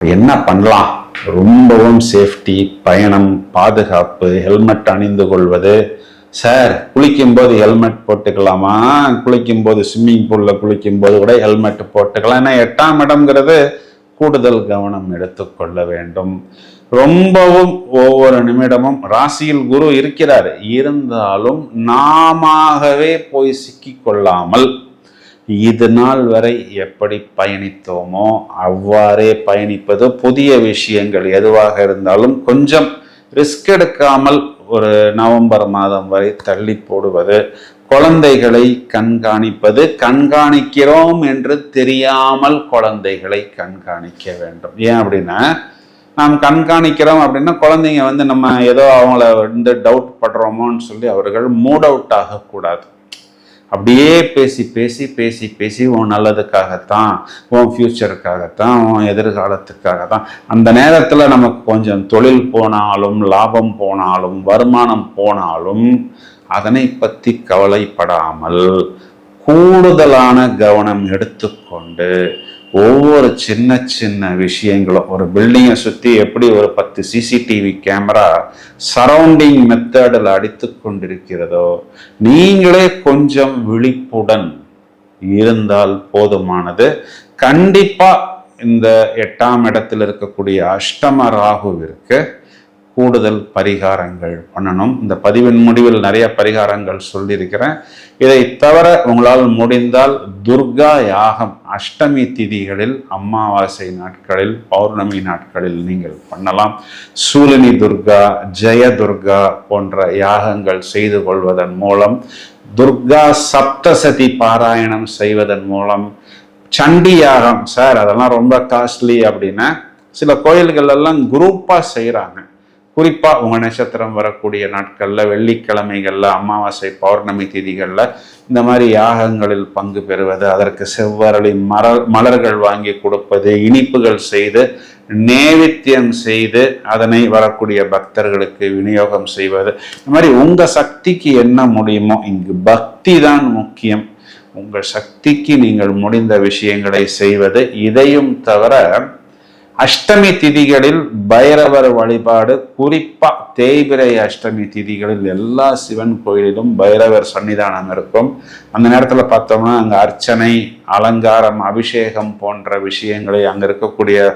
என்ன பண்ணலாம்? ரொம்பவும் சேஃப்டி, பயணம், பாதுகாப்பு, ஹெல்மெட் அணிந்து கொள்வது. சார், குளிக்கும்போது ஹெல்மெட் போட்டுக்கலாமா? குளிக்கும்போது ஸ்விம்மிங் பூல்ல குளிக்கும்போது கூட ஹெல்மெட் போட்டுக்கலாம். ஏன்னா 8ஆம் இடம்ங்கிறது கூடுதல் கவனம் எடுத்துக்கொள்ள வேண்டும். ரொம்பவும் ஒவ்வொரு நிமிடமும் ராசியில் குரு இருக்கிறார், இருந்தாலும் நாமவே போய் சிக்கி கொள்ளாமல் இது நாள் வரை எப்படி பயணித்தோமோ அவ்வாறே பயணிப்பது. புதிய விஷயங்கள் எதுவாக இருந்தாலும் கொஞ்சம் ரிஸ்க் எடுக்காமல் ஒரு நவம்பர் மாதம் வரை தள்ளி போடுவது. குழந்தைகளை கண்காணிப்பது. கண்காணிக்கிறோம் என்று தெரியாமல் குழந்தைகளை கண்காணிக்க வேண்டும். ஏன் அப்படின்னா, நாம் கண்காணிக்கிறோம் அப்படின்னா குழந்தைங்க நம்ம ஏதோ அவங்கள டவுட் படுறோமோன்னு சொல்லி அவர்கள் மூட் அவுட் ஆகக்கூடாது. அப்படியே பேசி பேசி பேசி பேசி உன் நல்லதுக்காகத்தான், உன் ஃபியூச்சருக்காகத்தான், உன் எதிர்காலத்துக்காகத்தான். அந்த நேரத்தில் நமக்கு கொஞ்சம் தொழில் போனாலும், லாபம் போனாலும், வருமானம் போனாலும் அதனை பற்றி கவலைப்படாமல் கூடுதலான கவனம் எடுத்துக்கொண்டு ஒவ்வொரு சின்ன சின்ன விஷயங்களும், ஒரு பில்டிங்கை சுற்றி எப்படி ஒரு 10 சிசிடிவி கேமரா சரௌண்டிங் மெத்தடில் அடித்து கொண்டிருக்கிறதோ, நீங்களே கொஞ்சம் விழிப்புடன் இருந்தால் போதுமானது. கண்டிப்பா இந்த 8ஆம் இடத்தில் இருக்கக்கூடிய அஷ்டம ராகுவிற்கு கூடுதல் பரிகாரங்கள் பண்ணணும். இந்த பதிவின் முடிவில் நிறைய பரிகாரங்கள் சொல்லியிருக்கிறேன். இதை தவிர உங்களால் முடிந்தால் துர்கா யாகம் அஷ்டமி திதிகளில், அமாவாசை நாட்களில், பௌர்ணமி நாட்களில் நீங்கள் பண்ணலாம். சூலினி துர்கா, ஜெய துர்கா போன்ற யாகங்கள் செய்து கொள்வதன் மூலம், துர்கா சப்தசதி பாராயணம் செய்வதன் மூலம், சண்டி யாகம், சார் அதெல்லாம் ரொம்ப காஸ்ட்லி அப்படின்னா சில கோயில்கள் எல்லாம் குரூப்பா செய்யறாங்க. குறிப்பா உங்க நட்சத்திரம் வரக்கூடிய நாட்கள்ல, வெள்ளிக்கிழமைகள்ல, அமாவாசை பௌர்ணமி திதிகள்ல இந்த மாதிரி யாகங்களில் பங்கு பெறுவது, அதற்கு செவ்வரளி மலர்கள் வாங்கி கொடுப்பது, இனிப்புகள் செய்து நேவேத்தியம் செய்து அதனை வரக்கூடிய பக்தர்களுக்கு விநியோகம் செய்வது. இந்த மாதிரி உங்க சக்திக்கு என்ன முடியுமோ, இங்கு பக்தி தான் முக்கியம். உங்கள் சக்திக்கு நீங்கள் முடிந்த விஷயங்களை செய்வது. இதையும் தவிர அஷ்டமி திதிகளில் பைரவர் வழிபாடு, குறிப்பா தேய்பிரை அஷ்டமி திதிகளில் எல்லா சிவன் கோயிலிலும் பைரவர் சன்னிதானம் இருக்கும். அந்த நேரத்தில் பார்த்தோம்னா அங்க அர்ச்சனை, அலங்காரம், அபிஷேகம் போன்ற விஷயங்களை அங்க இருக்கக்கூடிய